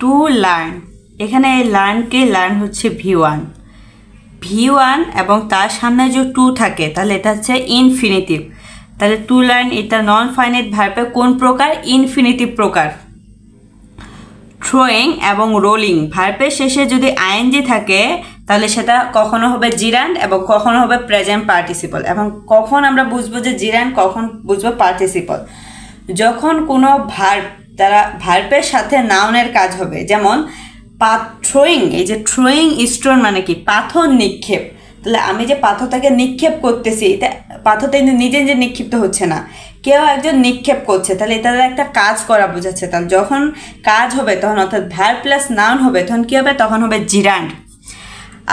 To learn, এখানে লার্নকে learn হচ্ছে V one এবং তার সামনে যে টু থাকে তাহলে এটা হচ্ছে ইনফিনিটিভ। তাহলে টু লার্ন এটা নন ফাইনাইট ভার্বের কোন প্রকার? ইনফিনিটিভ প্রকার। থ্রোয়িং এবং রোলিং ভার্বের শেষে যদি আইএনজি থাকে তাহলে সেটা কখনো হবে জিরান্ড এবং কখনো হবে প্রেজেন্ট পার্টিসিপল। এবং কখন আমরা বুঝবো যে জিরান্ড, কখন বুঝবো পার্টিসিপল? যখন কোনো ভার্ব তারা ভার্বের সাথে নাউনের কাজ হবে, যেমন থ্রোয়িং, এই যে থ্রোয়িং স্টোন মানে কি? পাথর নিক্ষেপ। তাহলে আমি যে পাথরটাকে নিক্ষেপ করতেছি, এটা পাথরটা নিজে নিজে নিক্ষিপ্ত হচ্ছে না, কেউ একজন নিক্ষেপ করছে, তাহলে এটা একটা কাজ করা বোঝাচ্ছে। তাহলে যখন কাজ হবে তখন অর্থাৎ ভার্ব প্লাস নাউন হবে তখন কী হবে? তখন হবে জিরান্ড।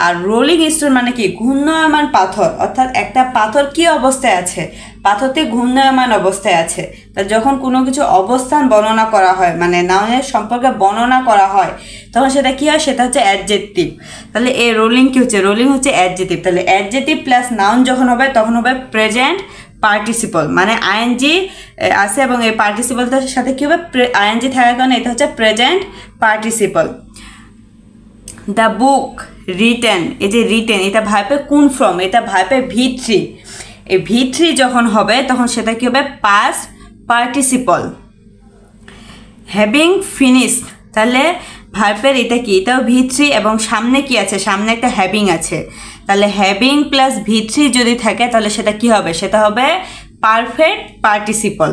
আর রোলিং স্টোন মানে কি? ঘূর্ণায়মান পাথর, অর্থাৎ একটা পাথর কি অবস্থায় আছে? পাথরটি ঘূর্ণায়মান অবস্থায় আছে। তা যখন কোনো কিছু অবস্থান বর্ণনা করা হয়, মানে নাউনের সম্পর্কে বর্ণনা করা হয়, তখন সেটা কি হয়? সেটা হচ্ছে অ্যাডজেক্টিভ। তাহলে এই রোলিং কি হচ্ছে? রোলিং হচ্ছে অ্যাডজেক্টিভ। তাহলে অ্যাডজেক্টিভ প্লাস নাউন যখন হবে তখন হবে প্রেজেন্ট পার্টিসিপল, মানে আইএনজি আছে এবং এই পার্টিসিপলটার সাথে কী হবে? আইএনজি থাকার কারণে এটা হচ্ছে present participle. The book written, এই যে রিটেন এটা ভার্বে কোন ফর্ম? এটা ভার্বে V3। এই V3 যখন হবে তখন সেটা কী হবে? Past participle. হ্যাভিং ফিনিশড, তাহলে ভার্বের এটা কি? এটাও V3 এবং সামনে কি আছে? সামনে একটা হ্যাভিং আছে। তাহলে হ্যাভিং প্লাস V3 যদি থাকে তাহলে সেটা কি হবে? সেটা হবে পারফেক্ট পার্টিসিপল।